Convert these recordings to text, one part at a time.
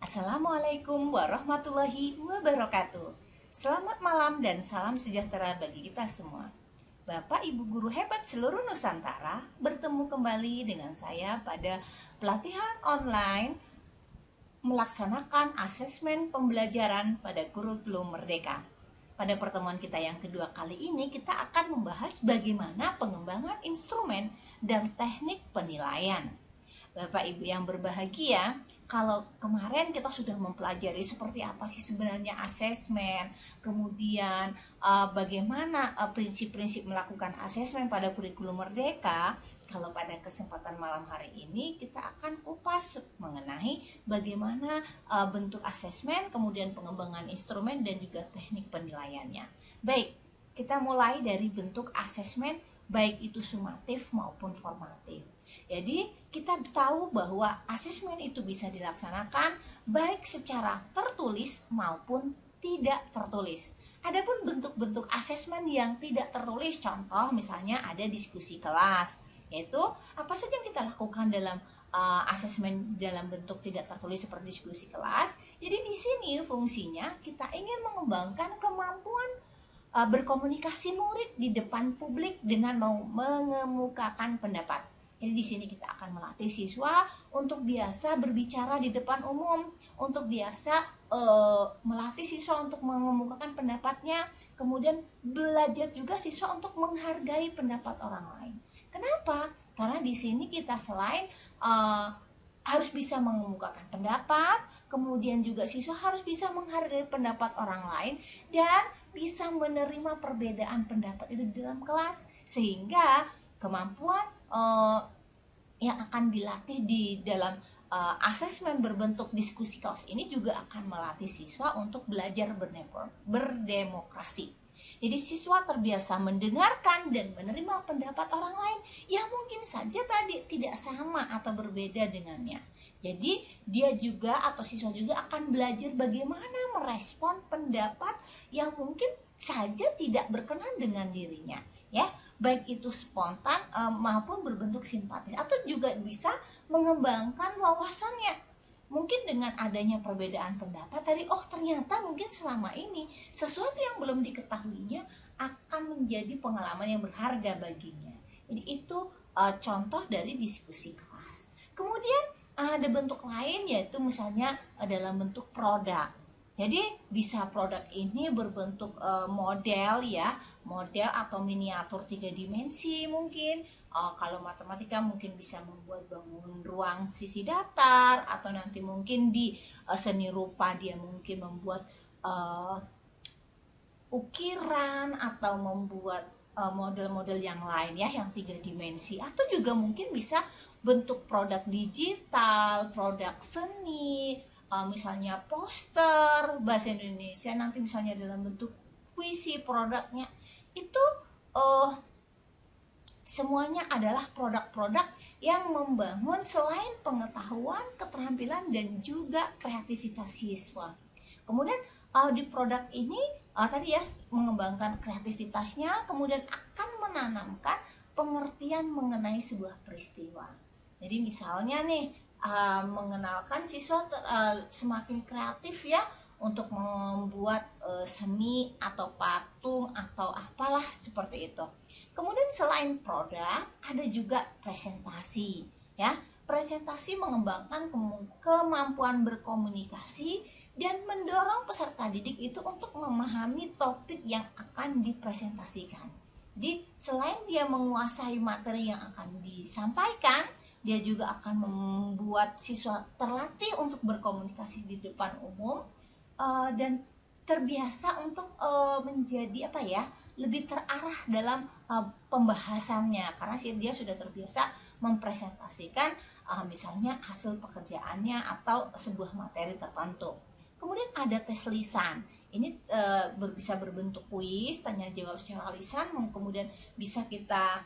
Assalamualaikum warahmatullahi wabarakatuh. Selamat malam dan salam sejahtera bagi kita semua. Bapak Ibu guru hebat seluruh Nusantara, bertemu kembali dengan saya pada pelatihan online melaksanakan asesmen pembelajaran pada kurikulum Merdeka. Pada pertemuan kita yang kedua kali ini, kita akan membahas bagaimana pengembangan instrumen dan teknik penilaian. Bapak Ibu yang berbahagia, kalau kemarin kita sudah mempelajari seperti apa sih sebenarnya asesmen, kemudian bagaimana prinsip-prinsip melakukan asesmen pada kurikulum Merdeka. Kalau pada kesempatan malam hari ini kita akan kupas mengenai bagaimana bentuk asesmen, kemudian pengembangan instrumen dan juga teknik penilaiannya. Baik, kita mulai dari bentuk asesmen, baik itu sumatif maupun formatif. Jadi kita tahu bahwa asesmen itu bisa dilaksanakan baik secara tertulis maupun tidak tertulis. Adapun bentuk-bentuk asesmen yang tidak tertulis, contoh misalnya ada diskusi kelas, yaitu apa saja yang kita lakukan dalam asesmen dalam bentuk tidak tertulis seperti diskusi kelas. Jadi di sini fungsinya kita ingin mengembangkan kemampuan berkomunikasi murid di depan publik dengan mau mengemukakan pendapat. Jadi di sini kita akan melatih siswa untuk biasa berbicara di depan umum, untuk biasa melatih siswa untuk mengemukakan pendapatnya, kemudian belajar juga siswa untuk menghargai pendapat orang lain. Kenapa? Karena di sini kita selain harus bisa mengemukakan pendapat, kemudian juga siswa harus bisa menghargai pendapat orang lain dan bisa menerima perbedaan pendapat itu di dalam kelas, sehingga kemampuan yang akan dilatih di dalam asesmen berbentuk diskusi kelas ini juga akan melatih siswa untuk belajar berdemokrasi. Jadi siswa terbiasa mendengarkan dan menerima pendapat orang lain yang mungkin saja tadi tidak sama atau berbeda dengannya. Jadi dia juga atau siswa juga akan belajar bagaimana merespon pendapat yang mungkin saja tidak berkenan dengan dirinya, ya, baik itu spontan maupun berbentuk simpatis, atau juga bisa mengembangkan wawasannya. Mungkin dengan adanya perbedaan pendapat tadi, oh ternyata mungkin selama ini sesuatu yang belum diketahuinya akan menjadi pengalaman yang berharga baginya. Jadi itu contoh dari diskusi kelas. Kemudian ada bentuk lain, yaitu misalnya dalam bentuk produk. Jadi bisa produk ini berbentuk model, ya, model atau miniatur 3 dimensi mungkin. Kalau matematika mungkin bisa membuat bangun ruang sisi datar, atau nanti mungkin di seni rupa dia mungkin membuat ukiran atau membuat model-model yang lain, ya, yang 3 dimensi, atau juga mungkin bisa bentuk produk digital, produk seni, misalnya poster bahasa Indonesia, nanti misalnya dalam bentuk puisi produknya. Itu semuanya adalah produk-produk yang membangun selain pengetahuan, keterampilan, dan juga kreativitas siswa. Kemudian di produk ini tadi, ya, mengembangkan kreativitasnya, kemudian akan menanamkan pengertian mengenai sebuah peristiwa. Jadi misalnya nih, mengenalkan siswa semakin kreatif, ya, untuk membuat seni atau patung atau apalah seperti itu. Kemudian selain produk ada juga presentasi, ya. Presentasi mengembangkan kemampuan berkomunikasi dan mendorong peserta didik itu untuk memahami topik yang akan dipresentasikan. Jadi selain dia menguasai materi yang akan disampaikan, dia juga akan membuat siswa terlatih untuk berkomunikasi di depan umum dan terbiasa untuk menjadi lebih terarah dalam pembahasannya, karena dia sudah terbiasa mempresentasikan misalnya hasil pekerjaannya atau sebuah materi tertentu. Kemudian ada tes lisan. Ini bisa berbentuk kuis, tanya jawab secara lisan, kemudian bisa kita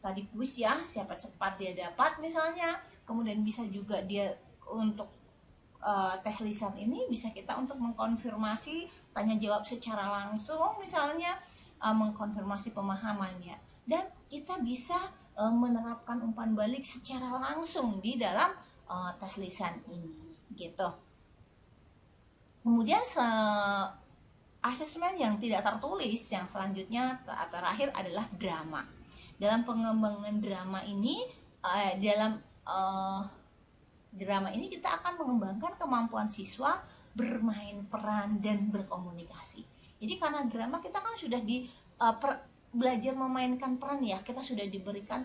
tadi kuis, ya, siapa cepat dia dapat misalnya. Kemudian bisa juga dia untuk tes lisan ini bisa kita untuk mengkonfirmasi tanya jawab secara langsung, misalnya mengkonfirmasi pemahamannya, dan kita bisa menerapkan umpan balik secara langsung di dalam tes lisan ini, gitu. Kemudian asesmen yang tidak tertulis yang selanjutnya terakhir adalah drama. Dalam pengembangan drama ini, drama ini kita akan mengembangkan kemampuan siswa bermain peran dan berkomunikasi. Jadi karena drama kita kan sudah belajar memainkan peran ya, kita sudah diberikan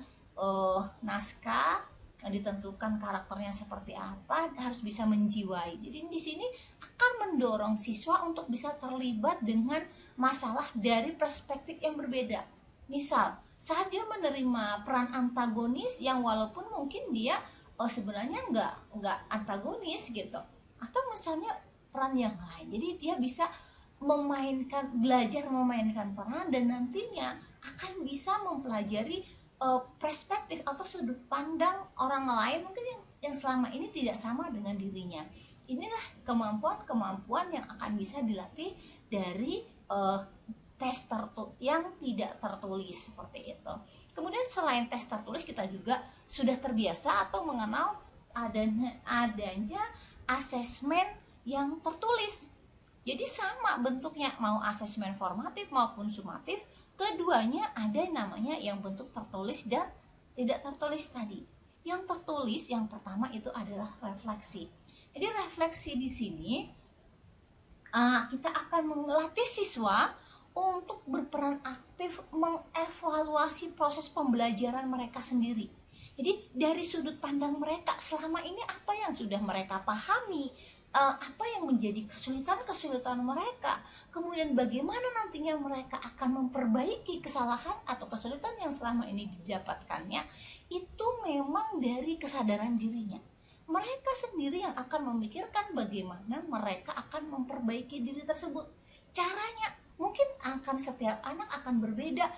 naskah, ditentukan karakternya seperti apa, harus bisa menjiwai. Jadi di sini akan mendorong siswa untuk bisa terlibat dengan masalah dari perspektif yang berbeda. Misal, saat dia menerima peran antagonis yang walaupun mungkin dia sebenarnya nggak antagonis gitu, atau misalnya peran yang lain. Jadi dia bisa belajar memainkan peran dan nantinya akan bisa mempelajari perspektif atau sudut pandang orang lain mungkin yang selama ini tidak sama dengan dirinya. Inilah kemampuan yang akan bisa dilatih dari tes yang tidak tertulis seperti itu. Kemudian selain tes tertulis, kita juga sudah terbiasa atau mengenal adanya asesmen yang tertulis. Jadi sama bentuknya, mau asesmen formatif maupun sumatif, keduanya ada namanya yang bentuk tertulis dan tidak tertulis tadi. Yang tertulis yang pertama itu adalah refleksi. Jadi refleksi di sini kita akan melatih siswa untuk berperan aktif mengevaluasi proses pembelajaran mereka sendiri. Jadi dari sudut pandang mereka selama ini apa yang sudah mereka pahami, apa yang menjadi kesulitan mereka, kemudian bagaimana nantinya mereka akan memperbaiki kesalahan atau kesulitan yang selama ini didapatkannya, itu memang dari kesadaran dirinya. Mereka sendiri yang akan memikirkan bagaimana mereka akan memperbaiki diri tersebut. Caranya mungkin setiap anak akan berbeda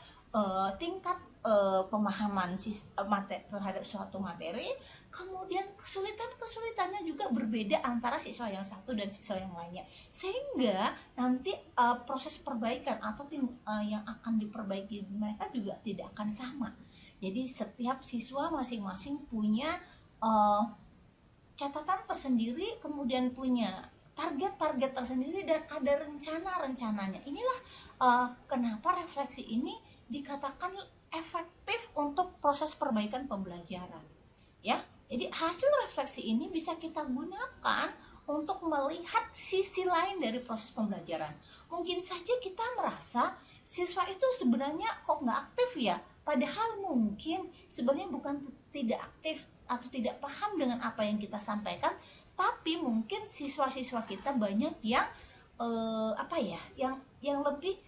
tingkat pemahaman terhadap suatu materi, kemudian kesulitannya juga berbeda antara siswa yang satu dan siswa yang lainnya, sehingga nanti proses perbaikan atau yang akan diperbaiki mereka juga tidak akan sama. Jadi setiap siswa masing-masing punya catatan tersendiri, kemudian punya target-target tersendiri dan ada rencana-rencananya. Inilah kenapa refleksi ini dikatakan efektif untuk proses perbaikan pembelajaran. Ya, jadi hasil refleksi ini bisa kita gunakan untuk melihat sisi lain dari proses pembelajaran. Mungkin saja kita merasa siswa itu sebenarnya kok nggak aktif ya, padahal mungkin sebenarnya bukan tidak aktif atau tidak paham dengan apa yang kita sampaikan, tapi mungkin siswa-siswa kita banyak yang yang lebih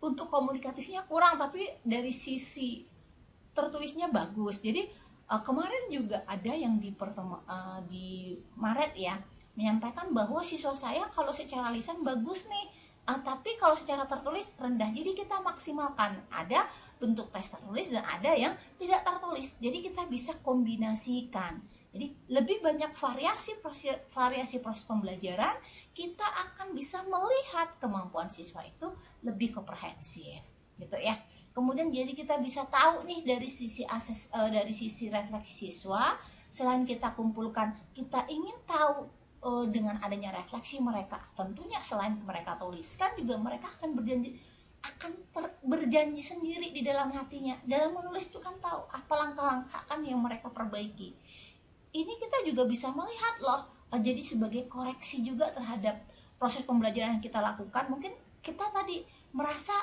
untuk komunikatifnya kurang, tapi dari sisi tertulisnya bagus. Jadi kemarin juga ada yang di Maret ya, menyampaikan bahwa siswa saya kalau secara lisan bagus nih, tapi kalau secara tertulis rendah. Jadi kita maksimalkan, ada bentuk tes tertulis dan ada yang tidak tertulis. Jadi kita bisa kombinasikan. Jadi lebih banyak variasi proses pembelajaran, kita akan bisa melihat kemampuan siswa itu lebih komprehensif, gitu ya. Kemudian jadi kita bisa tahu nih dari sisi dari sisi refleksi siswa, selain kita kumpulkan, kita ingin tahu dengan adanya refleksi mereka, tentunya selain mereka tuliskan juga mereka akan berjanji sendiri di dalam hatinya. Dalam menulis itu kan tahu apa langkah-langkah kan yang mereka perbaiki. Ini kita juga bisa melihat loh, jadi sebagai koreksi juga terhadap proses pembelajaran yang kita lakukan. Mungkin kita tadi merasa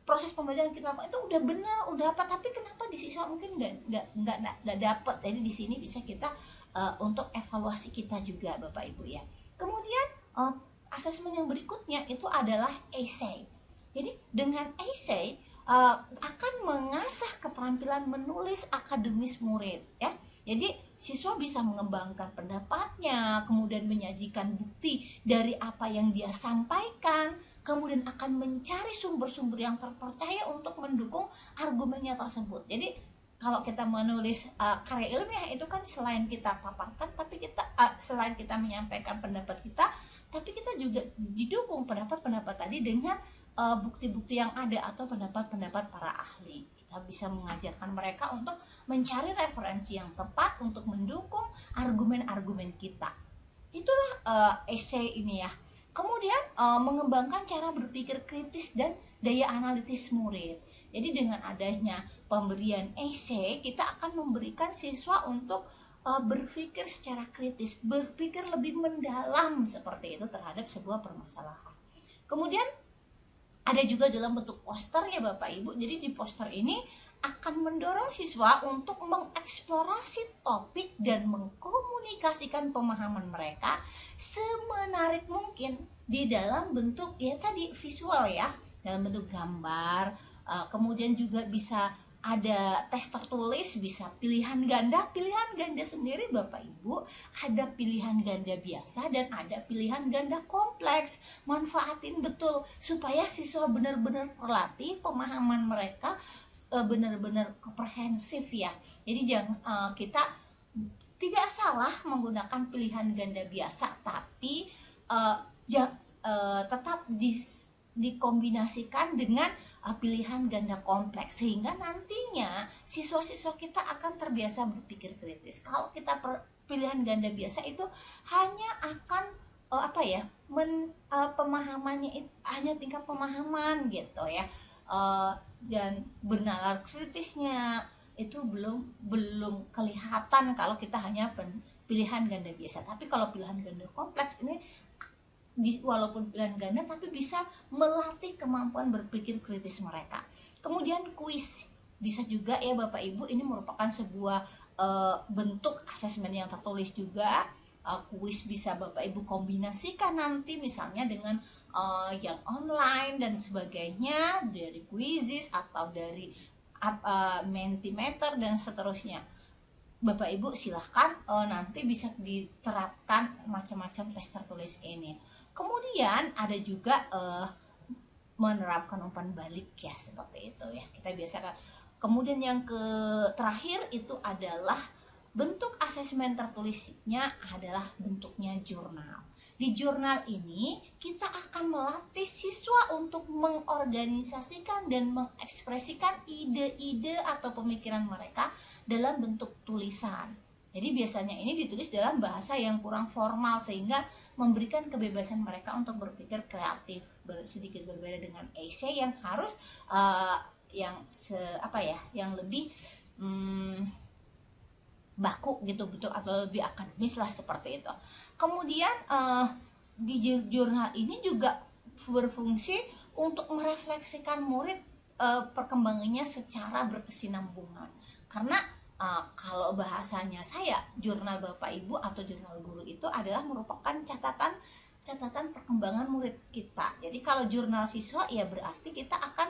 proses pembelajaran kita lakukan itu udah benar, udah apa, tapi kenapa di siswa mungkin nggak dapat. Jadi di sini bisa kita untuk evaluasi kita juga, Bapak Ibu ya. Kemudian asesmen yang berikutnya itu adalah essay. Jadi dengan essay akan mengasah keterampilan menulis akademis murid ya. Jadi siswa bisa mengembangkan pendapatnya, kemudian menyajikan bukti dari apa yang dia sampaikan, kemudian akan mencari sumber-sumber yang terpercaya untuk mendukung argumennya tersebut. Jadi kalau kita menulis karya ilmiah itu kan selain kita paparkan, tapi kita selain kita menyampaikan pendapat kita, tapi kita juga didukung pendapat-pendapat tadi dengan bukti-bukti yang ada atau pendapat-pendapat para ahli. Kita bisa mengajarkan mereka untuk mencari referensi yang tepat untuk mendukung argumen-argumen kita. Itulah essay ini ya. Kemudian mengembangkan cara berpikir kritis dan daya analitis murid. Jadi dengan adanya pemberian essay, kita akan memberikan siswa untuk berpikir secara kritis, berpikir lebih mendalam seperti itu terhadap sebuah permasalahan. Kemudian ada juga dalam bentuk poster ya Bapak Ibu. Jadi di poster ini akan mendorong siswa untuk mengeksplorasi topik dan mengkomunikasikan pemahaman mereka semenarik mungkin di dalam bentuk ya tadi visual ya, dalam bentuk gambar. Kemudian juga bisa ada tes tertulis, bisa pilihan ganda. Pilihan ganda sendiri Bapak Ibu, ada pilihan ganda biasa dan ada pilihan ganda kompleks. Manfaatin betul supaya siswa benar-benar terlatih, pemahaman mereka benar-benar komprehensif ya. Jadi jangan kita tidak salah menggunakan pilihan ganda biasa, tapi tetap dikombinasikan dengan pilihan ganda kompleks sehingga nantinya siswa-siswa kita akan terbiasa berpikir kritis. Kalau kita pilihan ganda biasa itu hanya akan pemahamannya hanya tingkat pemahaman gitu ya, dan bernalar kritisnya itu belum kelihatan kalau kita hanya pilihan ganda biasa. Tapi kalau pilihan ganda kompleks ini walaupun pilihan ganda tapi bisa melatih kemampuan berpikir kritis mereka. Kemudian kuis bisa juga ya Bapak Ibu, ini merupakan sebuah bentuk asesmen yang tertulis juga. Kuis bisa Bapak Ibu kombinasikan nanti misalnya dengan yang online dan sebagainya, dari Quizizz atau dari Mentimeter dan seterusnya. Bapak Ibu silahkan nanti bisa diterapkan macam-macam tes tertulis ini. Kemudian ada juga menerapkan umpan balik ya, seperti itu ya. Kita biasakan. Kemudian yang terakhir itu adalah bentuk asesmen tertulisnya adalah bentuknya jurnal. Di jurnal ini kita akan melatih siswa untuk mengorganisasikan dan mengekspresikan ide-ide atau pemikiran mereka dalam bentuk tulisan. Jadi biasanya ini ditulis dalam bahasa yang kurang formal sehingga memberikan kebebasan mereka untuk berpikir kreatif, sedikit berbeda dengan essay yang harus yang lebih baku gitu betul, atau lebih akademis lah seperti itu. Kemudian di jurnal ini juga berfungsi untuk merefleksikan murid perkembangannya secara berkesinambungan. Karena kalau bahasanya saya, jurnal Bapak Ibu atau jurnal guru itu adalah merupakan catatan perkembangan murid kita. Jadi kalau jurnal siswa ya berarti kita akan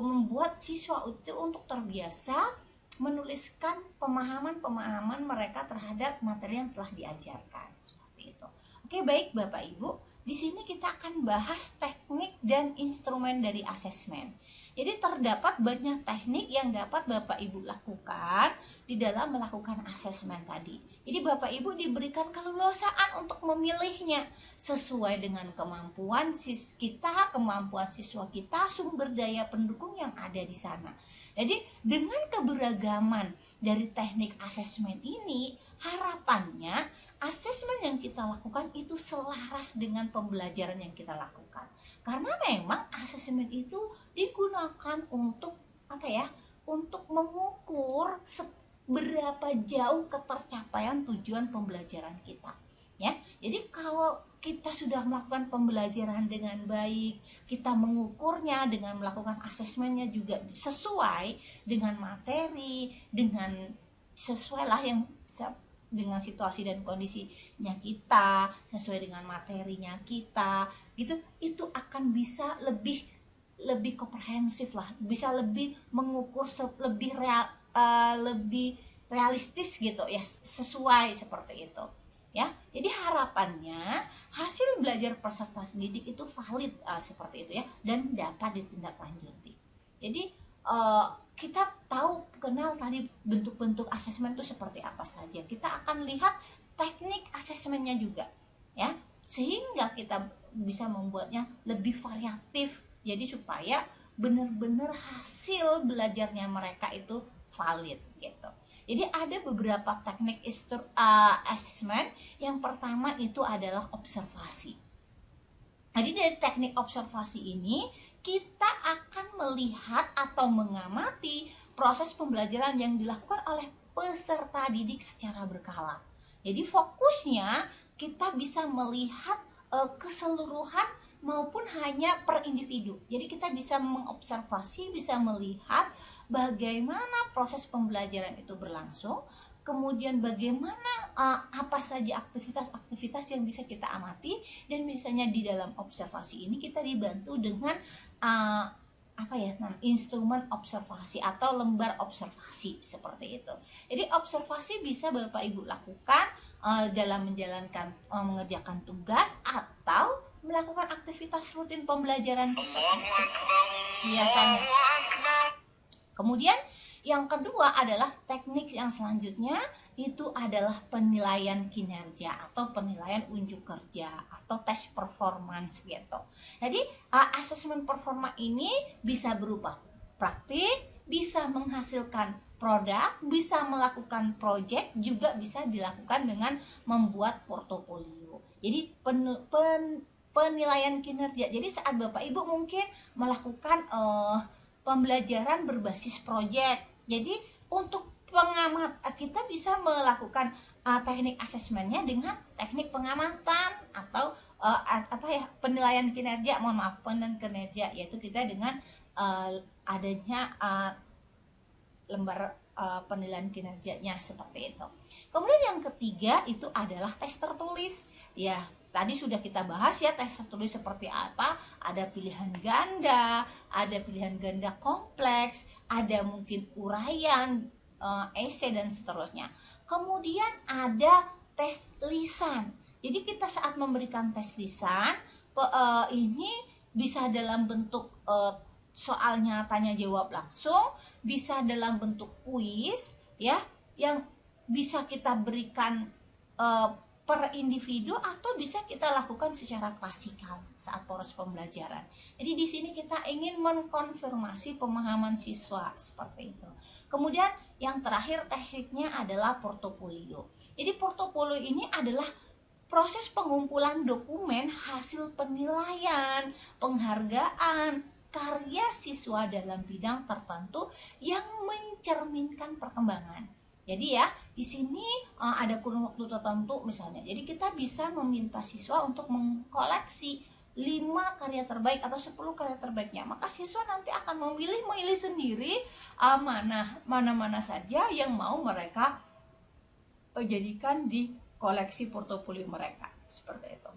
membuat siswa itu untuk terbiasa menuliskan pemahaman mereka terhadap materi yang telah diajarkan, seperti itu. Oke, baik Bapak Ibu, di sini kita akan bahas teknik dan instrumen dari asesmen. Jadi terdapat banyak teknik yang dapat Bapak Ibu lakukan di dalam melakukan asesmen tadi. Jadi Bapak Ibu diberikan keleluasaan untuk memilihnya sesuai dengan kemampuan kita, kemampuan siswa kita, sumber daya pendukung yang ada di sana. Jadi dengan keberagaman dari teknik asesmen ini, harapannya asesmen yang kita lakukan itu selaras dengan pembelajaran yang kita lakukan. Karena memang asesmen itu digunakan untuk untuk mengukur seberapa jauh ketercapaian tujuan pembelajaran kita. Ya, jadi kalau kita sudah melakukan pembelajaran dengan baik, kita mengukurnya dengan melakukan asesmennya juga sesuai dengan materi, dengan sesuai lah yang dengan situasi dan kondisinya kita, sesuai dengan materinya kita, gitu, itu akan bisa lebih komprehensif lah, bisa lebih mengukur lebih realistis gitu ya, sesuai seperti itu ya. Jadi harapannya hasil belajar peserta didik itu valid seperti itu ya, dan dapat ditindaklanjuti. Jadi kita kenal tadi bentuk-bentuk asesmen itu seperti apa saja. Kita akan lihat teknik asesmennya juga ya, sehingga kita bisa membuatnya lebih variatif. Jadi supaya benar-benar hasil belajarnya mereka itu valid gitu. Jadi ada beberapa teknik assessment. Yang pertama itu adalah observasi. Jadi dari teknik observasi ini kita akan melihat atau mengamati proses pembelajaran yang dilakukan oleh peserta didik secara berkala. Jadi fokusnya kita bisa melihat keseluruhan maupun hanya per individu. Jadi kita bisa mengobservasi, bisa melihat bagaimana proses pembelajaran itu berlangsung, kemudian bagaimana apa saja aktivitas-aktivitas yang bisa kita amati, dan biasanya di dalam observasi ini kita dibantu dengan instrumen observasi atau lembar observasi seperti itu. Jadi observasi bisa Bapak Ibu lakukan dalam mengerjakan tugas atau melakukan aktivitas rutin pembelajaran seperti biasanya. Kemudian yang kedua adalah teknik yang selanjutnya itu adalah penilaian kinerja atau penilaian unjuk kerja atau tes performance gitu. Jadi asesmen performa ini bisa berupa praktik, bisa menghasilkan produk, bisa melakukan project, juga bisa dilakukan dengan membuat portofolio. Jadi penilaian kinerja. Jadi saat Bapak Ibu mungkin melakukan pembelajaran berbasis project. Jadi untuk pengamat kita bisa melakukan teknik asesmennya dengan teknik pengamatan atau penilaian kinerja, penilaian kinerja, yaitu kita dengan adanya lembar penilaian kinerjanya seperti itu. Kemudian yang ketiga itu adalah tes tertulis. Ya, tadi sudah kita bahas ya tes tertulis seperti apa. Ada pilihan ganda, ada pilihan ganda kompleks, ada mungkin uraian, esai dan seterusnya. Kemudian ada tes lisan. Jadi kita saat memberikan tes lisan ini bisa dalam bentuk soalnya tanya jawab langsung, bisa dalam bentuk kuis ya, yang bisa kita berikan per individu atau bisa kita lakukan secara klasikal saat proses pembelajaran. Jadi di sini kita ingin mengkonfirmasi pemahaman siswa seperti itu. Kemudian yang terakhir tekniknya adalah portofolio. Jadi portofolio ini adalah proses pengumpulan dokumen hasil penilaian, penghargaan, karya siswa dalam bidang tertentu yang mencerminkan perkembangan. Jadi ya, di sini ada kurun waktu tertentu misalnya. Jadi kita bisa meminta siswa untuk mengkoleksi 5 karya terbaik atau 10 karya terbaiknya. Maka siswa nanti akan memilih sendiri mana saja yang mau mereka jadikan di koleksi portofolio mereka. Seperti itu.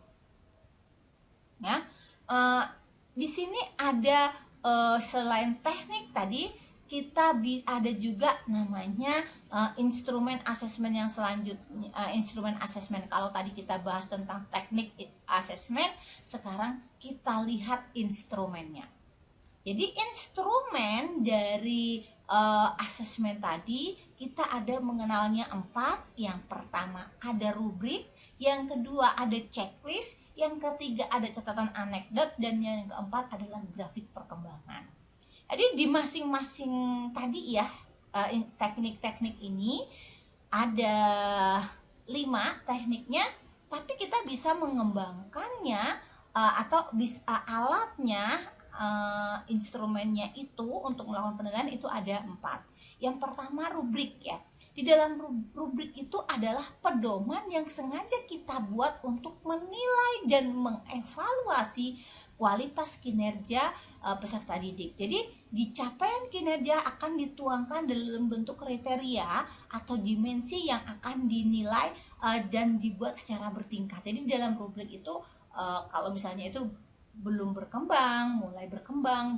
Ya, di sini ada selain teknik tadi, kita ada juga namanya instrumen asesmen yang selanjutnya. Instrumen asesmen, kalau tadi kita bahas tentang teknik asesmen, sekarang kita lihat instrumennya. Jadi instrumen dari asesmen tadi kita ada mengenalnya 4. Yang pertama ada rubrik, yang kedua ada checklist, yang ketiga ada catatan anekdot, dan yang keempat adalah grafik perkembangan. Jadi di masing-masing tadi ya teknik-teknik ini ada 5 tekniknya, tapi kita bisa mengembangkannya atau alatnya, instrumennya itu untuk melakukan penilaian itu ada 4. Yang pertama rubrik ya. Di dalam rubrik itu adalah pedoman yang sengaja kita buat untuk menilai dan mengevaluasi kualitas kinerja peserta didik. Jadi capaian kinerja akan dituangkan dalam bentuk kriteria atau dimensi yang akan dinilai dan dibuat secara bertingkat. Jadi dalam rubrik itu kalau misalnya itu belum berkembang, mulai berkembang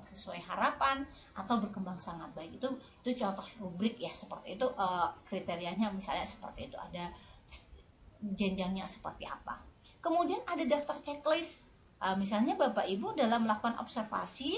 sesuai harapan, atau berkembang sangat baik, itu contoh rubrik ya, seperti itu kriterianya misalnya seperti itu, ada jenjangnya seperti apa. Kemudian ada daftar checklist, misalnya Bapak Ibu dalam melakukan observasi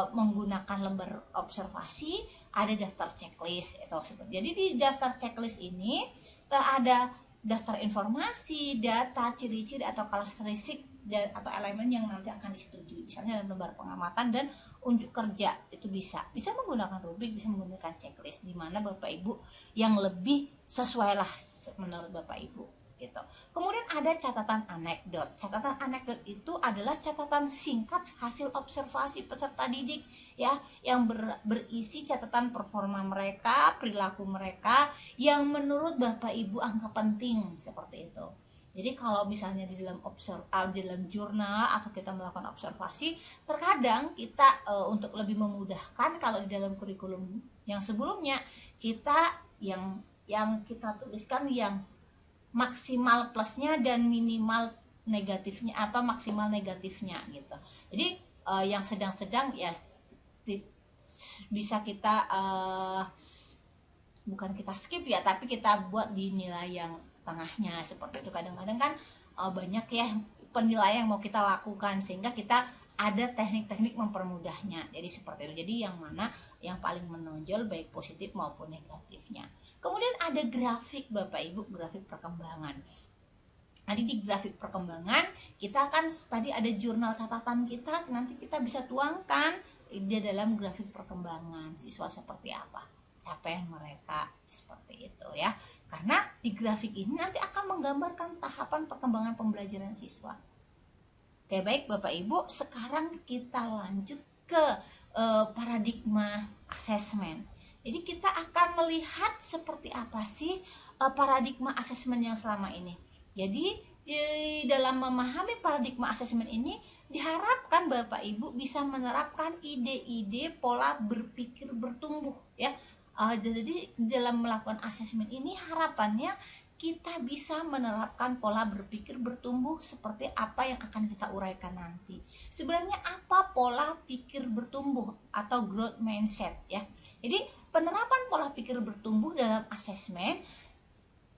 menggunakan lembar observasi, ada daftar checklist itu. Jadi di daftar checklist ini ada daftar informasi, data, ciri-ciri atau karakteristik atau elemen yang nanti akan disetujui, misalnya dalam lembar pengamatan dan unjuk kerja itu bisa menggunakan rubrik, bisa menggunakan checklist, di mana Bapak Ibu yang lebih sesuai lah menurut Bapak Ibu gitu. Kemudian ada catatan anekdot. Catatan anekdot itu adalah catatan singkat hasil observasi peserta didik ya, yang berisi catatan performa mereka, perilaku mereka yang menurut Bapak Ibu anggap penting seperti itu. Jadi kalau misalnya di dalam jurnal atau kita melakukan observasi, terkadang kita untuk lebih memudahkan, kalau di dalam kurikulum yang sebelumnya kita yang kita tuliskan yang maksimal plusnya dan minimal negatifnya, maksimal negatifnya gitu. Jadi yang sedang-sedang ya bisa kita bukan kita skip ya, tapi kita buat di nilai yang tengahnya seperti itu. Kadang-kadang kan banyak ya penilaian yang mau kita lakukan, sehingga kita ada teknik-teknik mempermudahnya. Jadi seperti itu. Jadi yang mana yang paling menonjol baik positif maupun negatifnya. Kemudian ada grafik Bapak Ibu, grafik perkembangan. Nanti di grafik perkembangan kita kan tadi ada jurnal catatan kita, nanti kita bisa tuangkan di dalam grafik perkembangan siswa seperti apa, capaian mereka seperti itu ya. Karena di grafik ini nanti akan menggambarkan tahapan perkembangan pembelajaran siswa. Oke, baik Bapak Ibu, sekarang kita lanjut ke paradigma asesmen. Jadi kita akan melihat seperti apa sih paradigma asesmen yang selama ini. Jadi di dalam memahami paradigma asesmen ini diharapkan Bapak Ibu bisa menerapkan ide-ide pola berpikir bertumbuh ya. Jadi dalam melakukan asesmen ini harapannya kita bisa menerapkan pola berpikir bertumbuh seperti apa yang akan kita uraikan nanti. Sebenarnya apa pola pikir bertumbuh atau growth mindset ya. Jadi penerapan pola pikir bertumbuh dalam asesmen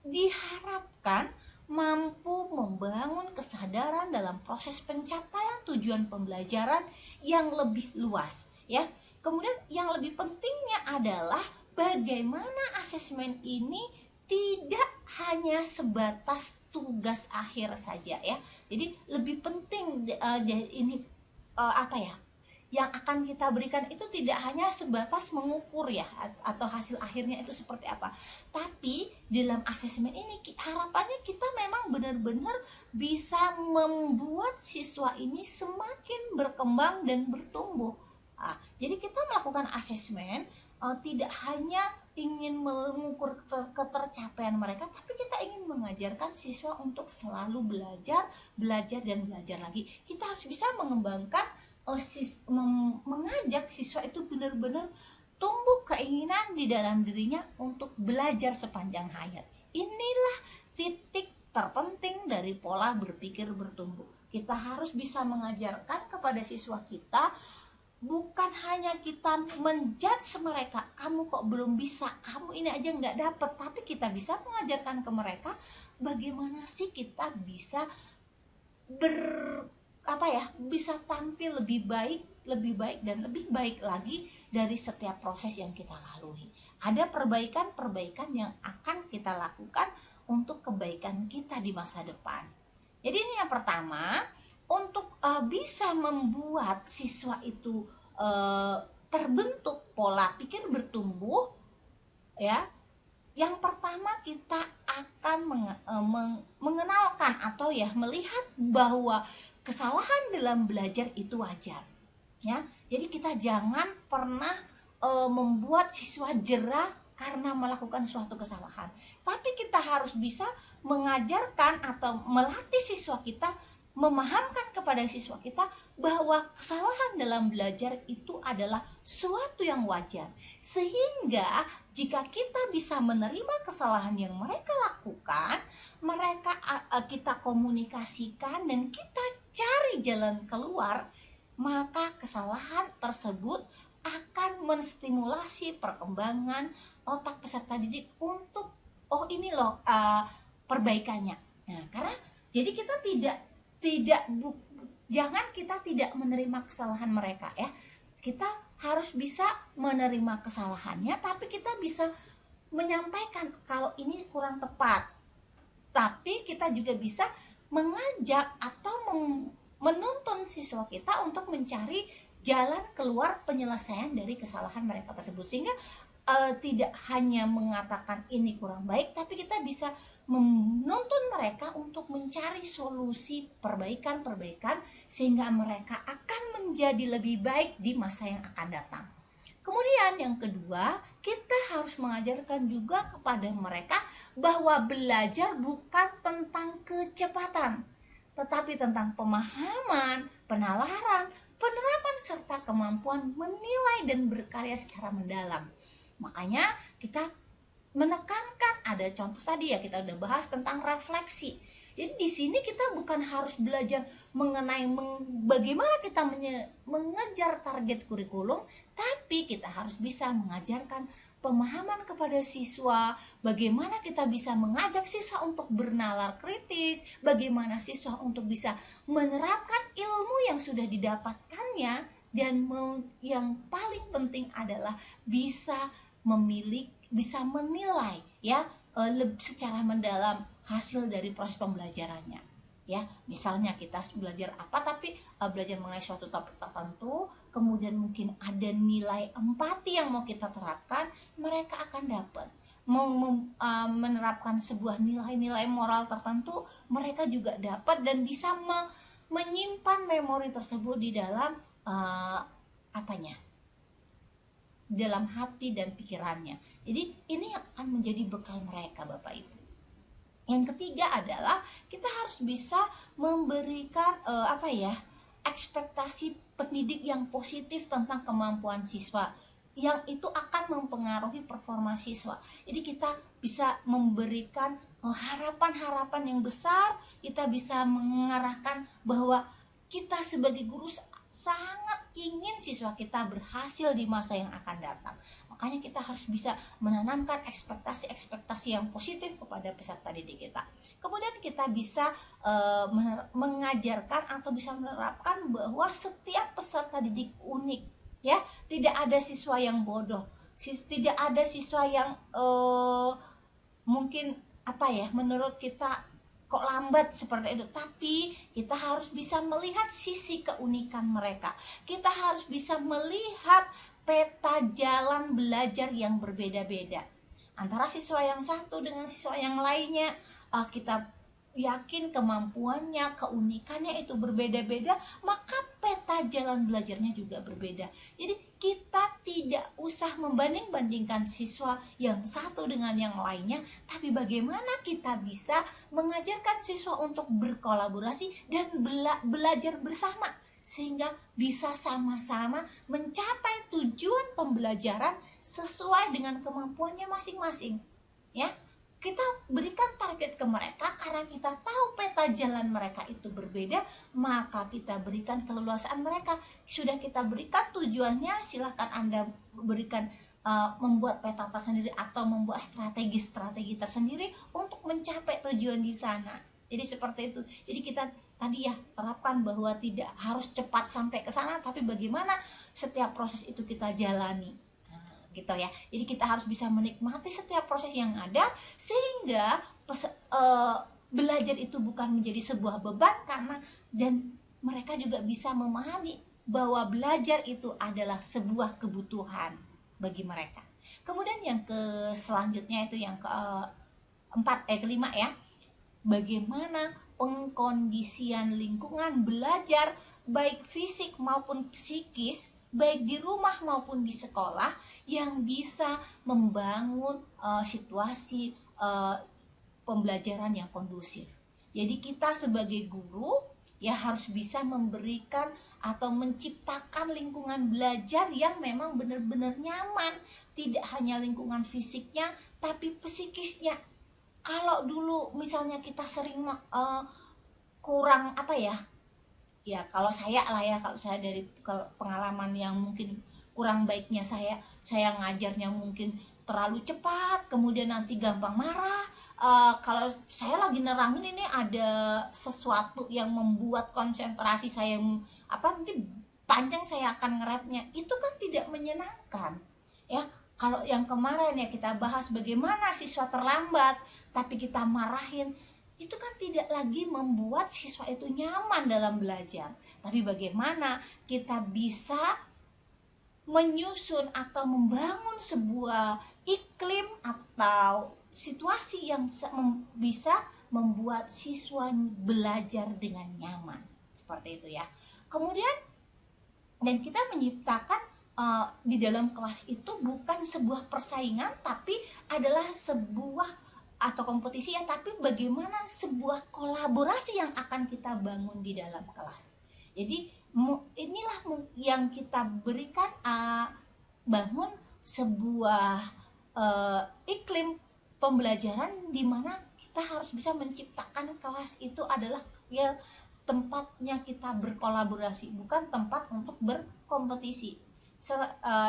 diharapkan mampu membangun kesadaran dalam proses pencapaian tujuan pembelajaran yang lebih luas ya. Kemudian yang lebih pentingnya adalah bagaimana asesmen ini tidak hanya sebatas tugas akhir saja ya. Jadi lebih penting ini yang akan kita berikan itu tidak hanya sebatas mengukur ya, atau hasil akhirnya itu seperti apa. Tapi dalam asesmen ini harapannya kita memang benar-benar bisa membuat siswa ini semakin berkembang dan bertumbuh. Jadi kita melakukan asesmen tidak hanya ingin mengukur ketercapaian mereka, tapi kita ingin mengajarkan siswa untuk selalu belajar dan belajar lagi. Kita harus bisa mengembangkan mengajak siswa itu benar-benar tumbuh keinginan di dalam dirinya untuk belajar sepanjang hayat. Inilah titik terpenting dari pola berpikir bertumbuh. Kita harus bisa mengajarkan kepada siswa kita, bukan hanya kita menjudge mereka, kamu kok belum bisa, kamu ini aja nggak dapet, tapi kita bisa mengajarkan ke mereka bagaimana sih kita bisa bisa tampil lebih baik dan lebih baik lagi dari setiap proses yang kita lalui. Ada perbaikan yang akan kita lakukan untuk kebaikan kita di masa depan. Jadi ini yang pertama, untuk bisa membuat siswa itu terbentuk pola pikir bertumbuh ya. Yang pertama kita akan mengenalkan atau ya melihat bahwa kesalahan dalam belajar itu wajar ya. Jadi kita jangan pernah membuat siswa jera karena melakukan suatu kesalahan, tapi kita harus bisa mengajarkan atau melatih siswa kita, memahamkan kepada siswa kita bahwa kesalahan dalam belajar itu adalah suatu yang wajar, sehingga jika kita bisa menerima kesalahan yang mereka lakukan, kita komunikasikan dan kita cari jalan keluar, maka kesalahan tersebut akan menstimulasi perkembangan otak peserta didik untuk perbaikannya. Nah, karena jadi kita jangan kita tidak menerima kesalahan mereka ya. Kita harus bisa menerima kesalahannya, tapi kita bisa menyampaikan kalau ini kurang tepat. Tapi kita juga bisa mengajak atau menuntun siswa kita untuk mencari jalan keluar penyelesaian dari kesalahan mereka tersebut, sehingga tidak hanya mengatakan ini kurang baik, tapi kita bisa menuntun mereka untuk mencari solusi perbaikan sehingga mereka akan menjadi lebih baik di masa yang akan datang. Kemudian yang kedua, kita harus mengajarkan juga kepada mereka bahwa belajar bukan tentang kecepatan, tetapi tentang pemahaman, penalaran, penerapan serta kemampuan menilai dan berkarya secara mendalam. Makanya kita menekankan, ada contoh tadi ya, kita udah bahas tentang refleksi. Jadi di sini kita bukan harus belajar mengenai bagaimana kita mengejar target kurikulum, tapi kita harus bisa mengajarkan pemahaman kepada siswa, bagaimana kita bisa mengajak siswa untuk bernalar kritis, bagaimana siswa untuk bisa menerapkan ilmu yang sudah didapatkannya, dan yang paling penting adalah bisa bisa menilai ya secara mendalam hasil dari proses pembelajarannya. Ya, misalnya kita belajar apa, tapi belajar mengenai suatu topik tertentu, kemudian mungkin ada nilai empati yang mau kita terapkan, mereka akan dapat menerapkan sebuah nilai-nilai moral tertentu, mereka juga dapat dan bisa menyimpan memori tersebut di dalam dalam hati dan pikirannya. Jadi ini akan menjadi bekal mereka, Bapak Ibu. Yang ketiga adalah kita harus bisa memberikan ekspektasi pendidik yang positif tentang kemampuan siswa, yang itu akan mempengaruhi performa siswa. Jadi kita bisa memberikan harapan-harapan yang besar, kita bisa mengarahkan bahwa kita sebagai guru sangat ingin siswa kita berhasil di masa yang akan datang. Makanya kita harus bisa menanamkan ekspektasi yang positif kepada peserta didik kita. Kemudian kita bisa mengajarkan atau bisa menerapkan bahwa setiap peserta didik unik, ya. Tidak ada siswa yang bodoh, tidak ada siswa yang mungkin menurut kita kok lambat seperti itu, tapi kita harus bisa melihat sisi keunikan mereka. Kita harus bisa melihat peta jalan belajar yang berbeda-beda antara siswa yang satu dengan siswa yang lainnya. Kita yakin kemampuannya, keunikannya itu berbeda-beda, maka peta jalan belajarnya juga berbeda. Jadi kita tidak usah membanding-bandingkan siswa yang satu dengan yang lainnya, tapi bagaimana kita bisa mengajarkan siswa untuk berkolaborasi dan belajar bersama, sehingga bisa sama-sama mencapai tujuan pembelajaran sesuai dengan kemampuannya masing-masing. Ya, kita berikan target ke mereka karena kita tahu peta jalan mereka itu berbeda, maka kita berikan keleluasaan mereka. Sudah kita berikan tujuannya, silahkan Anda berikan membuat peta tersendiri atau membuat strategi tersendiri untuk mencapai tujuan di sana. Jadi seperti itu. Jadi kita tadi ya terapkan bahwa tidak harus cepat sampai ke sana, tapi bagaimana setiap proses itu kita jalani. Gitu ya. Jadi kita harus bisa menikmati setiap proses yang ada, sehingga belajar itu bukan menjadi sebuah beban, dan mereka juga bisa memahami bahwa belajar itu adalah sebuah kebutuhan bagi mereka. Kemudian yang selanjutnya itu yang kelima ya, bagaimana pengkondisian lingkungan belajar baik fisik maupun psikis, baik di rumah maupun di sekolah, yang bisa membangun situasi pembelajaran yang kondusif. Jadi kita sebagai guru ya harus bisa memberikan atau menciptakan lingkungan belajar yang memang benar-benar nyaman, tidak hanya lingkungan fisiknya tapi psikisnya. Kalau dulu misalnya kita sering kurang ya kalau saya dari pengalaman yang mungkin kurang baiknya, saya ngajarnya mungkin terlalu cepat, kemudian nanti gampang marah. Kalau saya lagi nerangin ini ada sesuatu yang membuat konsentrasi saya nanti panjang, saya akan ngerapnya, itu kan tidak menyenangkan ya. Kalau yang kemarin ya kita bahas bagaimana siswa terlambat tapi kita marahin, itu kan tidak lagi membuat siswa itu nyaman dalam belajar. Tapi bagaimana kita bisa menyusun atau membangun sebuah iklim atau situasi yang bisa membuat siswa belajar dengan nyaman. Seperti itu ya. Kemudian dan kita menciptakan di dalam kelas itu bukan sebuah persaingan, tapi adalah sebuah atau kompetisi ya, tapi bagaimana sebuah kolaborasi yang akan kita bangun di dalam kelas. Jadi inilah yang kita berikan, bangun sebuah iklim pembelajaran di mana kita harus bisa menciptakan kelas itu adalah ya tempatnya kita berkolaborasi, bukan tempat untuk berkompetisi.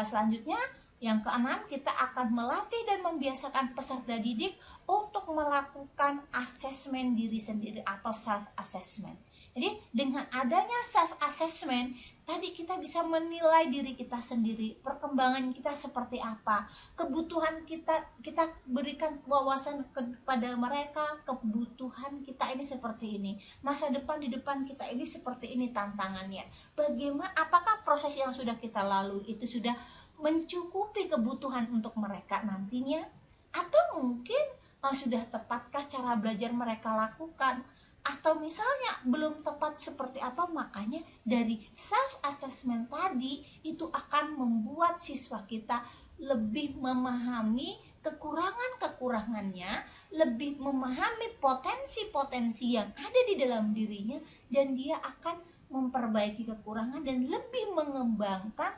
Selanjutnya yang keenam, kita akan melatih dan membiasakan peserta didik untuk melakukan asesmen diri sendiri atau self assessment. Jadi dengan adanya self assessment tadi kita bisa menilai diri kita sendiri, perkembangan kita seperti apa, kebutuhan kita berikan wawasan kepada mereka, kebutuhan kita ini seperti ini, masa depan di depan kita ini seperti ini tantangannya. Bagaimana, apakah proses yang sudah kita lalui itu sudah mencukupi kebutuhan untuk mereka nantinya, atau mungkin sudah tepatkah cara belajar mereka lakukan, atau misalnya belum tepat seperti apa. Makanya dari self assessment tadi itu akan membuat siswa kita lebih memahami kekurangan-kekurangannya, lebih memahami potensi-potensi yang ada di dalam dirinya, dan dia akan memperbaiki kekurangan dan lebih mengembangkan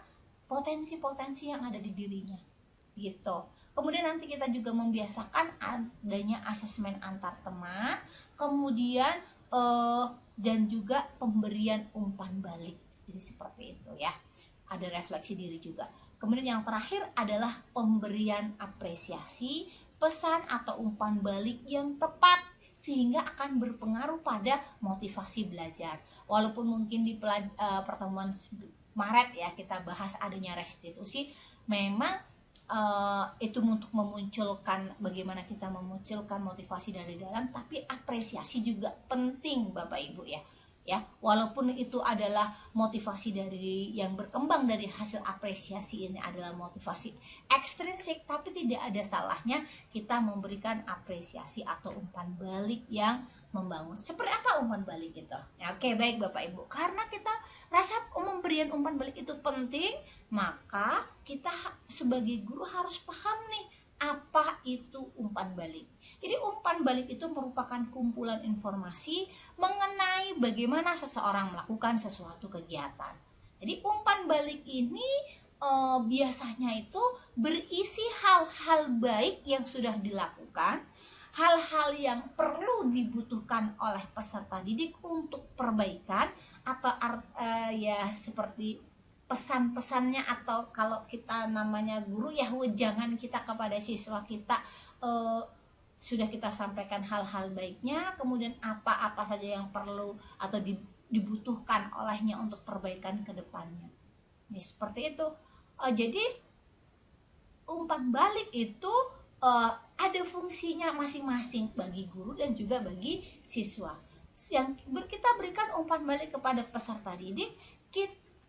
potensi-potensi yang ada di dirinya gitu. Kemudian nanti kita juga membiasakan adanya asesmen antar teman, kemudian dan juga pemberian umpan balik. Jadi seperti itu ya. Ada refleksi diri juga. Kemudian yang terakhir adalah pemberian apresiasi, pesan atau umpan balik yang tepat sehingga akan berpengaruh pada motivasi belajar. Walaupun mungkin di pertemuan Maret ya kita bahas adanya restitusi, memang itu untuk memunculkan bagaimana kita memunculkan motivasi dari dalam, tapi apresiasi juga penting Bapak Ibu ya. Walaupun itu adalah motivasi dari yang berkembang dari hasil apresiasi ini adalah motivasi ekstrinsik, tapi tidak ada salahnya kita memberikan apresiasi atau umpan balik yang membangun. Seperti apa umpan balik itu? Oke, baik Bapak Ibu. Karena kita rasa pemberian umpan balik itu penting, maka kita sebagai guru harus paham nih apa itu umpan balik. Jadi umpan balik itu merupakan kumpulan informasi mengenai bagaimana seseorang melakukan sesuatu kegiatan. Jadi umpan balik ini biasanya itu berisi hal-hal baik yang sudah dilakukan, hal-hal yang perlu dibutuhkan oleh peserta didik untuk perbaikan, atau ya seperti pesan-pesannya, atau kalau kita namanya guru ya wejangan kita kepada siswa kita, sudah kita sampaikan hal-hal baiknya, kemudian apa-apa saja yang perlu atau dibutuhkan olehnya untuk perbaikan ke depannya. Ya, seperti itu. Jadi umpan balik itu ada fungsinya masing-masing bagi guru dan juga bagi siswa. Yang kita berikan umpan balik kepada peserta didik,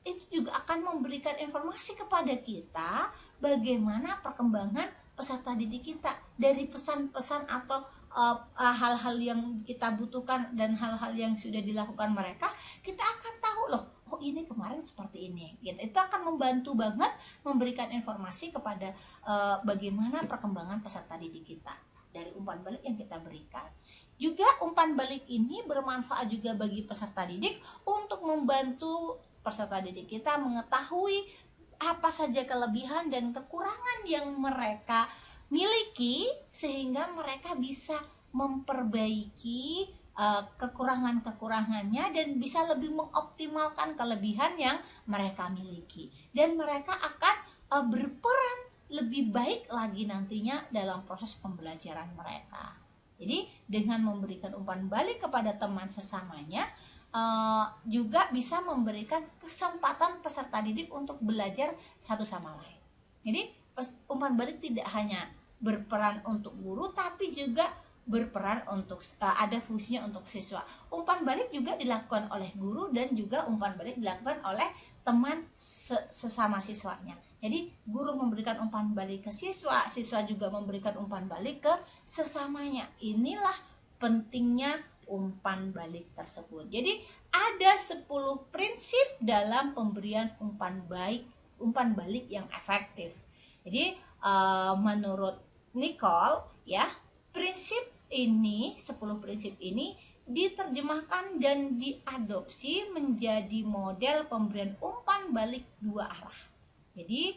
itu juga akan memberikan informasi kepada kita bagaimana perkembangan peserta didik kita dari pesan-pesan atau hal-hal yang kita butuhkan dan hal-hal yang sudah dilakukan mereka. Kita akan tahu loh, oh ini kemarin seperti ini gitu. Itu akan membantu banget memberikan informasi kepada bagaimana perkembangan peserta didik kita dari umpan balik yang kita berikan. Juga umpan balik ini bermanfaat juga bagi peserta didik untuk membantu peserta didik kita mengetahui apa saja kelebihan dan kekurangan yang mereka miliki, sehingga mereka bisa memperbaiki kekurangan-kekurangannya dan bisa lebih mengoptimalkan kelebihan yang mereka miliki, dan mereka akan berperan lebih baik lagi nantinya dalam proses pembelajaran mereka. Jadi dengan memberikan umpan balik kepada teman sesamanya, juga bisa memberikan kesempatan peserta didik untuk belajar satu sama lain. Jadi umpan balik tidak hanya berperan untuk guru, tapi juga berperan untuk ada fungsinya untuk siswa. Umpan balik juga dilakukan oleh guru dan juga umpan balik dilakukan oleh teman sesama siswanya. Jadi guru memberikan umpan balik ke siswa, siswa juga memberikan umpan balik ke sesamanya. Inilah pentingnya umpan balik tersebut. Jadi ada 10 prinsip dalam pemberian umpan balik yang efektif. Jadi menurut Nicole ya, prinsip ini, 10 prinsip ini diterjemahkan dan diadopsi menjadi model pemberian umpan balik dua arah. Jadi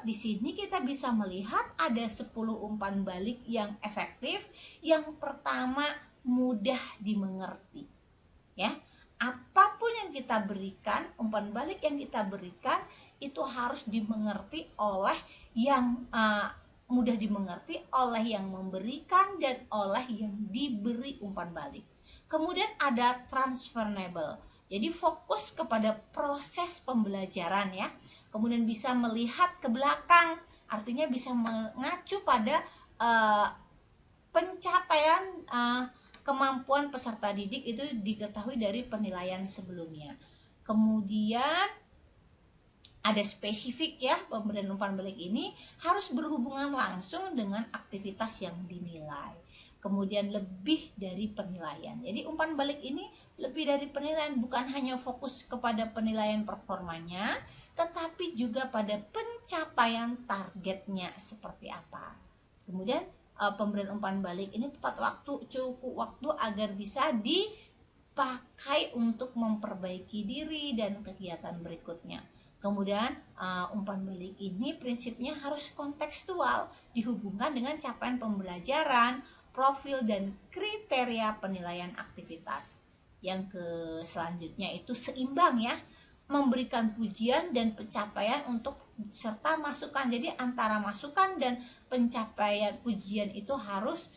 di sini kita bisa melihat ada 10 umpan balik yang efektif. Yang pertama, mudah dimengerti. Ya, apapun yang kita berikan, umpan balik yang kita berikan itu harus dimengerti oleh yang mudah dimengerti oleh yang memberikan dan oleh yang diberi umpan balik. Kemudian ada transferable. Jadi fokus kepada proses pembelajaran ya. Kemudian bisa melihat ke belakang, artinya bisa mengacu pada pencapaian kemampuan peserta didik itu diketahui dari penilaian sebelumnya. Kemudian ada spesifik ya, pemberian umpan balik ini harus berhubungan langsung dengan aktivitas yang dinilai. Kemudian lebih dari penilaian. Jadi umpan balik ini lebih dari penilaian, bukan hanya fokus kepada penilaian performanya, tetapi juga pada pencapaian targetnya seperti apa. Kemudian pemberian umpan balik ini tepat waktu, cukup waktu agar bisa dipakai untuk memperbaiki diri dan kegiatan berikutnya. Kemudian umpan balik ini prinsipnya harus kontekstual, dihubungkan dengan capaian pembelajaran, profil dan kriteria penilaian aktivitas. Yang selanjutnya itu seimbang ya, memberikan pujian dan pencapaian untuk serta masukan. Jadi antara masukan dan pencapaian pujian itu harus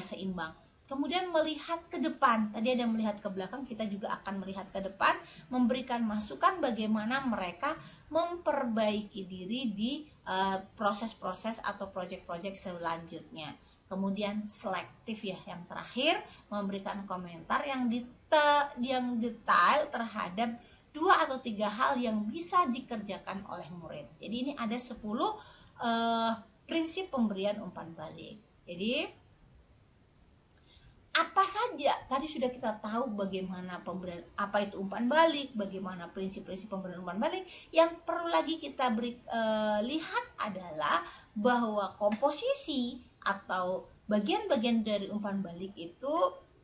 seimbang. Kemudian melihat ke depan, tadi ada melihat ke belakang, kita juga akan melihat ke depan, memberikan masukan bagaimana mereka memperbaiki diri di proses-proses atau proyek-proyek selanjutnya. Kemudian selektif ya, yang terakhir memberikan komentar yang detail terhadap 2 atau 3 hal yang bisa dikerjakan oleh murid. Jadi ini ada 10 prinsip pemberian umpan balik. Jadi apa saja tadi sudah kita tahu bagaimana pemberian, apa itu umpan balik, bagaimana prinsip-prinsip pemberian umpan balik. Yang perlu lagi kita lihat adalah bahwa komposisi atau bagian-bagian dari umpan balik itu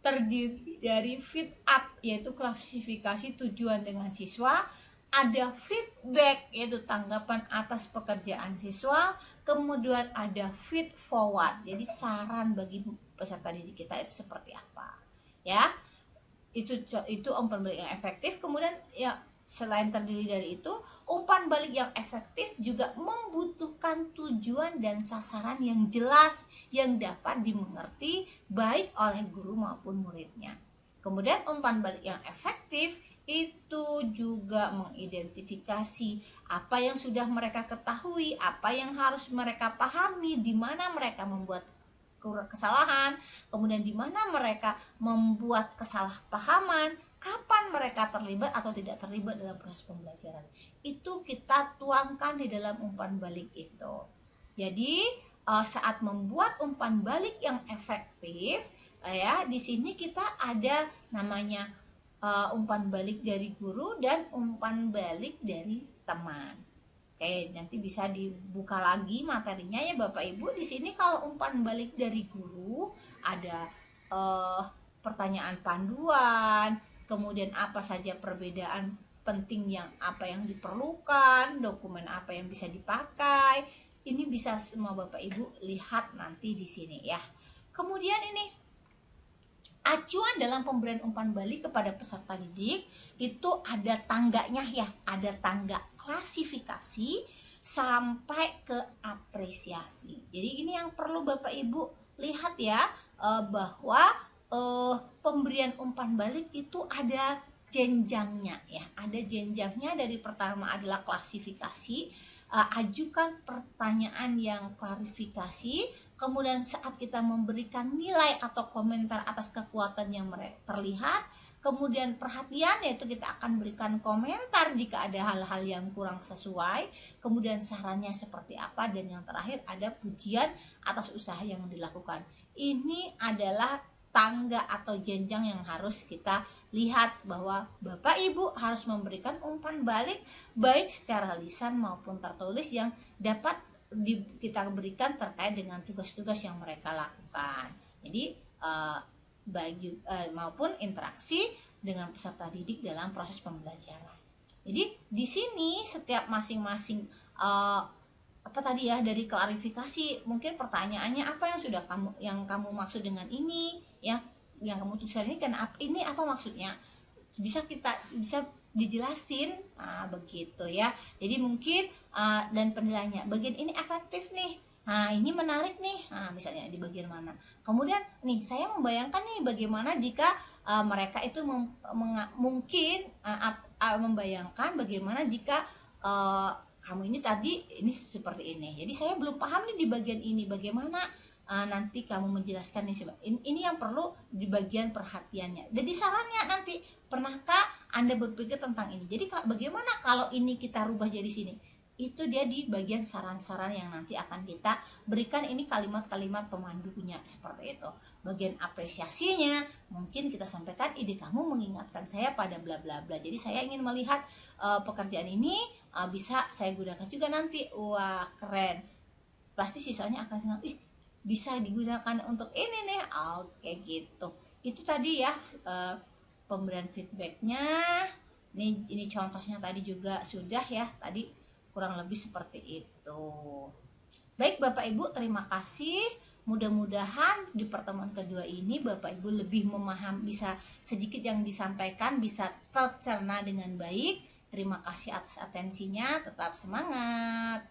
terdiri dari feed up, yaitu klasifikasi tujuan dengan siswa, ada feedback, yaitu tanggapan atas pekerjaan siswa, kemudian ada feed forward, jadi saran bagi peserta didik kita itu seperti apa ya. Itu umpan balik yang efektif. Kemudian ya, selain terdiri dari itu, umpan balik yang efektif juga membutuhkan tujuan dan sasaran yang jelas yang dapat dimengerti baik oleh guru maupun muridnya. Kemudian umpan balik yang efektif itu juga mengidentifikasi apa yang sudah mereka ketahui, apa yang harus mereka pahami, di mana mereka membuat kesalahan, kemudian di mana mereka membuat kesalahpahaman, kapan mereka terlibat atau tidak terlibat dalam proses pembelajaran. Itu kita tuangkan di dalam umpan balik itu. Jadi saat membuat umpan balik yang efektif ya, di sini kita ada namanya umpan balik dari guru dan umpan balik dari teman. Oke, nanti bisa dibuka lagi materinya ya Bapak Ibu. Di sini kalau umpan balik dari guru ada pertanyaan panduan, kemudian apa saja perbedaan penting apa yang diperlukan, dokumen apa yang bisa dipakai. Ini bisa semua Bapak Ibu lihat nanti di sini ya. Kemudian ini acuan dalam pemberian umpan balik kepada peserta didik itu ada tangganya ya, ada tangga klasifikasi sampai ke apresiasi. Jadi ini yang perlu Bapak Ibu lihat ya, bahwa pemberian umpan balik itu ada jenjangnya ya, ada jenjangnya. Dari pertama adalah klasifikasi, ajukan pertanyaan yang klarifikasi, Kemudian saat kita memberikan nilai atau komentar atas kekuatan yang terlihat, kemudian perhatian, yaitu kita akan berikan komentar jika ada hal-hal yang kurang sesuai, kemudian sarannya seperti apa, dan yang terakhir ada pujian atas usaha yang dilakukan. Ini adalah tangga atau jenjang yang harus kita lihat, bahwa Bapak Ibu harus memberikan umpan balik baik secara lisan maupun tertulis yang dapat kita berikan terkait dengan tugas-tugas yang mereka lakukan. Jadi maupun interaksi dengan peserta didik dalam proses pembelajaran. Jadi di sini setiap masing-masing apa tadi ya, dari klarifikasi, mungkin pertanyaannya apa yang kamu maksud dengan ini ya, yang kamu tuliskan ini, ini apa maksudnya, bisa dijelasin, begitu ya. Jadi mungkin dan penilaiannya, bagian ini efektif nih, ini menarik nih, misalnya di bagian mana. Kemudian nih saya membayangkan nih bagaimana jika mereka itu mungkin membayangkan bagaimana jika kamu ini tadi ini seperti ini. Jadi saya belum paham nih di bagian ini, bagaimana nanti kamu menjelaskan ini yang perlu di bagian perhatiannya. Jadi sarannya nanti, pernahkah Anda berpikir tentang ini? Jadi bagaimana kalau ini kita rubah jadi sini? Itu dia di bagian saran-saran yang nanti akan kita berikan. Ini kalimat-kalimat pemandunya seperti itu. Bagian apresiasinya, mungkin kita sampaikan, ide kamu mengingatkan saya pada bla bla bla. Jadi saya ingin melihat pekerjaan ini bisa saya gunakan juga nanti. Wah, keren. Pasti sisanya akan senang. Bisa digunakan untuk ini nih. Oke, gitu. Itu tadi ya pemberian feedbacknya. Ini contohnya tadi juga sudah ya, tadi kurang lebih seperti itu. Baik Bapak Ibu, terima kasih. Mudah-mudahan di pertemuan kedua ini Bapak Ibu lebih memahami, bisa sedikit yang disampaikan bisa tercerna dengan baik. Terima kasih atas atensinya, tetap semangat.